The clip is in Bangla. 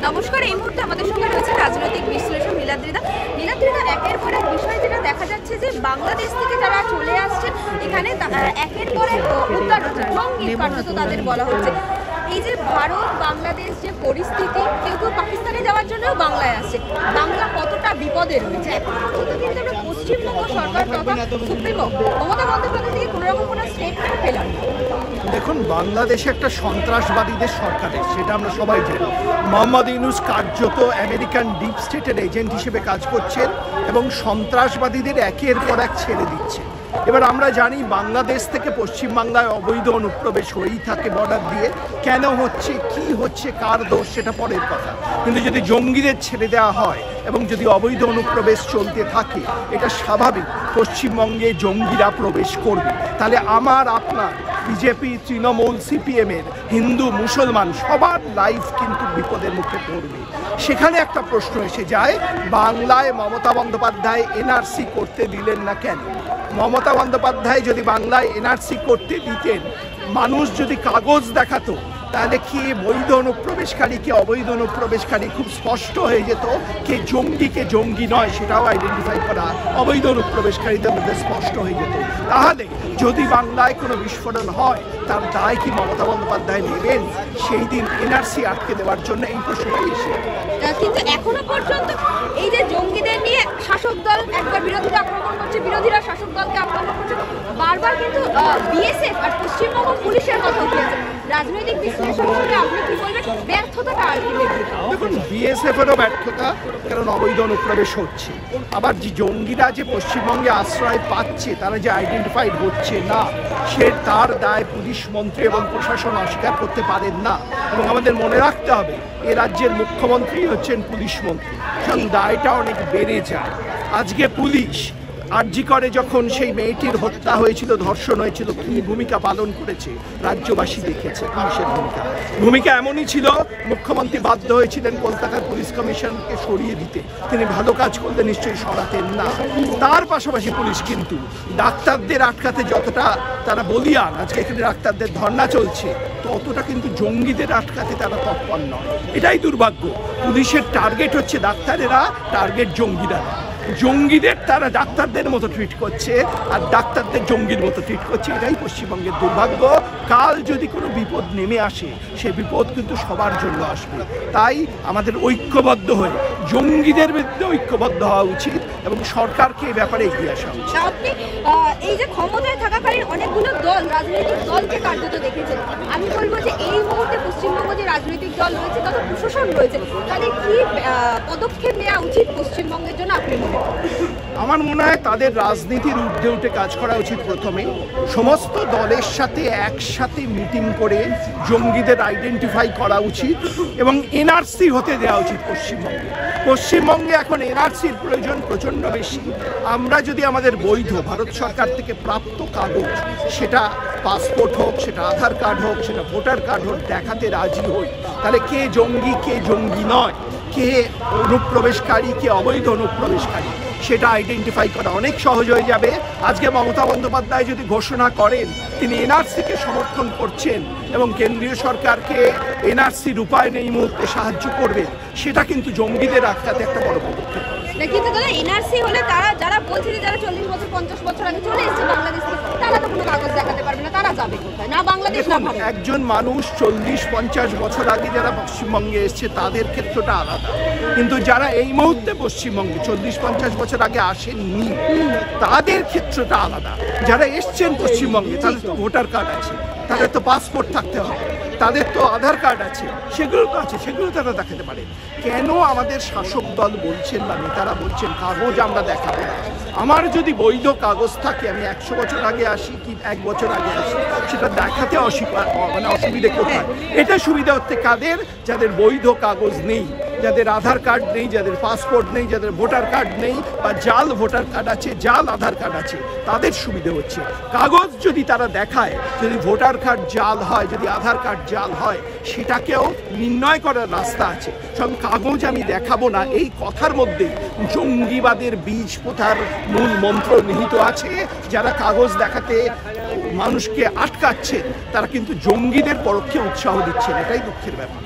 নমস্কার। এই মুহূর্তে আমাদের সঙ্গে রয়েছে রাজনৈতিক বিশ্লেষক নীলাদ্রিদা। একের পর এক বিষয় যেটা দেখা যাচ্ছে যে বাংলাদেশ থেকে যারা চলে আসছে এখানে একের পর এক উদ্ধার হচ্ছে, জঙ্গি কার্যত তাদের বলা হচ্ছে। এই যে ভারত বাংলাদেশ যে পরিস্থিতি, কেউ কেউ পাকিস্তানে যাওয়ার জন্য বাংলায় আসছে, বাংলা কতটা বিপদে রয়েছে এখন পর্যন্ত কিন্তু আমরা পশ্চিমবঙ্গ সরকার তথা সুপ্রিমো মমতা বন্দ্যোপাধ্যায় থেকে কোনো রকম কোনো স্টেটমেন্ট পেলাম না। দেখুন, বাংলাদেশে একটা সন্ত্রাসবাদীদের সরকারের, সেটা আমরা সবাই জানি। মোহাম্মদ ইউনূস কার্যত আমেরিকান ডিপ স্টেটের এজেন্ট হিসেবে কাজ করছেন এবং সন্ত্রাসবাদীদের একের পর এক ছেড়ে দিচ্ছে। এবার আমরা জানি বাংলাদেশ থেকে পশ্চিমবাংলায় অবৈধ অনুপ্রবেশ হয়েই থাকে বর্ডার দিয়ে। কেন হচ্ছে, কি হচ্ছে, কার দোষ, সেটা পরের কথা। কিন্তু যদি জঙ্গিদের ছেড়ে দেওয়া হয় এবং যদি অবৈধ অনুপ্রবেশ চলতে থাকে, এটা স্বাভাবিক পশ্চিমবঙ্গে জঙ্গিরা প্রবেশ করবে। তাহলে আমার, আপনার, বিজেপি, তৃণমূল, সিপিএমের, হিন্দু, মুসলমান সবার লাইফ কিন্তু বিপদের মুখে পড়বে। সেখানে একটা প্রশ্ন এসে যায়, বাংলায় মমতা বন্দ্যোপাধ্যায় এনআরসি করতে দিলেন না কেন? মমতা বন্দ্যোপাধ্যায় যদি বাংলায় এনআরসি করতে দিতেন, মানুষ যদি কাগজ দেখাতো, তাহলে কি বৈধ অনুপ্রবেশকারী কে অবৈধ অনুপ্রবেশকারী খুব স্পষ্ট হয়ে যেত। কে জঙ্গি কে জঙ্গি নয় সেটাও আইডেন্টিফাই করা অবৈধ অনুপ্রবেশকারীদের মধ্যে স্পষ্ট হয়ে যেত। তাহলে যদি বাংলায় কোনো বিস্ফোরণ হয়, তার দায় কি মমতা বন্দ্যোপাধ্যায় নেবেন সেই দিন এনআরসি আটকে দেওয়ার জন্য? এই প্রশ্নটাই এসে। কিন্তু এখনো পর্যন্ত এই যে জঙ্গিদের নিয়ে শাসক দল একবার বিরোধীরা আক্রমণ করছে, বিরোধীরা শাসক দলকে আক্রমণ করছে, বারবার কিন্তু বিএসএফ আর পশ্চিমবঙ্গ পুলিশের কথা উঠেছে। রাজনৈতিক বিশ্লেষক হিসেবে আপনি কি বলবেন, ব্যর্থতাটা আলটিমেটলি? দেখুন, বিএসএফেরও ব্যর্থতা, কারণ অবৈধ অনুপ্রবেশ হচ্ছে। আবার যে জঙ্গিরা যে পশ্চিমবঙ্গে আশ্রয় পাচ্ছে, তারা যে আইডেন্টিফাইড হচ্ছে না, সে তার দায় পুলিশ মন্ত্রী এবং প্রশাসন অস্বীকার করতে পারেন না। এবং আমাদের মনে রাখতে হবে, এ রাজ্যের মুখ্যমন্ত্রী হচ্ছেন পুলিশ মন্ত্রী, কারণ দায়টা অনেক বেড়ে যায়। আজকে পুলিশ আরজি করে যখন সেই মেয়েটির হত্যা হয়েছিল, ধর্ষণ হয়েছিল, কি ভূমিকা পালন করেছে রাজ্যবাসী দেখেছে। পুলিশের ভূমিকা এমনই ছিল, মুখ্যমন্ত্রী বাধ্য হয়েছিলেন কলকাতার পুলিশ কমিশনকে সরিয়ে দিতে। তিনি ভালো কাজ করলে নিশ্চয়ই সরাতেন না। তার পাশাপাশি পুলিশ কিন্তু ডাক্তারদের আটকাতে যতটা তারা বলিয়ান, আজকে এখানে ডাক্তারদের ধর্ণা চলছে, ততটা কিন্তু জঙ্গিদের আটকাতে তারা তৎপর নয়। এটাই দুর্ভাগ্য। পুলিশের টার্গেট হচ্ছে ডাক্তারেরা, টার্গেট জঙ্গিরা। জঙ্গিদের তারা ডাক্তারদের মতো ট্রিট করছে আর ডাক্তারদের জঙ্গির মতো ট্রিট করছে। এটাই পশ্চিমবঙ্গের দুর্ভাগ্য। কাল যদি কোনো বিপদ নেমে আসে, সে বিপদ কিন্তু সবার জন্য আসবে। তাই আমাদের ঐক্যবদ্ধ হয়ে জঙ্গিদের বিরুদ্ধে ঐক্যবদ্ধ হওয়া উচিত এবং সরকারকে এই ব্যাপারে এগিয়ে আসা উচিত। আপনি এই যে ক্ষমতায় থাকাকালীন অনেকগুলো দল, রাজনৈতিক দলকে কার্যত দেখেছেন। আমি বলবো যে এই মুহূর্তে পশ্চিমবঙ্গ যে রাজনৈতিক দল রয়েছে, তাদের প্রশাসন রয়েছে, তাদের কি পদক্ষেপ নেওয়া উচিত পশ্চিমবঙ্গের জন্য আপনি মনে করেন? আমার মনে হয় তাদের রাজনীতির ঊর্ধ্বে উঠে কাজ করা উচিত। প্রথমে সমস্ত দলের সাথে একসাথে মিটিং করে জঙ্গিদের আইডেন্টিফাই করা উচিত এবং এনআরসি হতে দেওয়া উচিত পশ্চিমবঙ্গে। পশ্চিমবঙ্গে এখন এনআরসির প্রয়োজন প্রচণ্ড বেশি। আমরা যদি আমাদের বৈধ ভারত সরকার থেকে প্রাপ্ত কাগজ, সেটা পাসপোর্ট হোক, সেটা আধার কার্ড হোক, সেটা ভোটার কার্ড হোক, দেখাতে রাজি হই, তাহলে কে জঙ্গি কে জঙ্গি নয়, কে অনুপ্রবেশকারী কে অবৈধ অনুপ্রবেশকারী, সেটা আইডেন্টিফাই করা অনেক সহজ হয়ে যাবে। আজকে মমতা বন্দ্যোপাধ্যায় যদি ঘোষণা করেন তিনি এনআরসিকে সমর্থন করছেন এবং কেন্দ্রীয় সরকারকে এনআরসি রূপায়ণে এই মুহূর্তে সাহায্য করবেন, সেটা কিন্তু জঙ্গিদের আটকাতে একটা বড় পদক্ষেপ। কিন্তু দাদা, এনআরসি হলে তারা যারা বলছে যে যারা 40 বছর 50 বছর আগে চলে এসেছে বাংলাদেশ থেকে, তারা তো কোনো কাগজ দেখাতে পারবে না, তারা যাবে কোথায়? না বাংলাদেশ না ভারত। একজন মানুষ 40-50 বছর আগে যারা পশ্চিমবঙ্গে এসছে তাদের ক্ষেত্রটা আলাদা, কিন্তু যারা এই মুহূর্তে পশ্চিমবঙ্গে 40-50 বছর আগে আসেননি তাদের ক্ষেত্রটা আলাদা। যারা এসছেন পশ্চিমবঙ্গে তাদের তো ভোটার কার্ড আছে, তাদের তো পাসপোর্ট থাকতে হবে, তাদের তো আধার কার্ড আছে, সেগুলো তো আছে, সেগুলো তারা দেখাতে পারে। কেন আমাদের শাসক দল বলছেন বা নেতারা বলছেন কাগজ আমরা দেখাবো না? আমার যদি বৈধ কাগজ থাকে, আমি 100 বছর আগে আসি কি 1 বছর আগে আসি, সেটা দেখাতে অসুবিধে কোথায়? এটা সুবিধা হচ্ছে কাদের? যাদের বৈধ কাগজ নেই, যাদের আধার কার্ড নেই, যাদের পাসপোর্ট নেই, যাদের ভোটার কার্ড নেই বা জাল ভোটার কার্ড আছে, জাল আধার কার্ড আছে, তাদের সুবিধে হচ্ছে। কাগজ যদি তারা দেখায়, যদি ভোটার কার্ড জাল হয়, যদি আধার কার্ড জাল হয়, সেটাকেও নির্ণয় করার রাস্তা আছে। সব কাগজ আমি দেখাবো না, এই কথার মধ্যে জঙ্গিবাদের বীজ পোঁতার মূল মন্ত্র নিহিত আছে। যারা কাগজ দেখাতে মানুষকে আটকাচ্ছেন তারা কিন্তু জঙ্গিদের পরোক্ষে উৎসাহ দিচ্ছেন, এটাই দুঃখের ব্যাপার।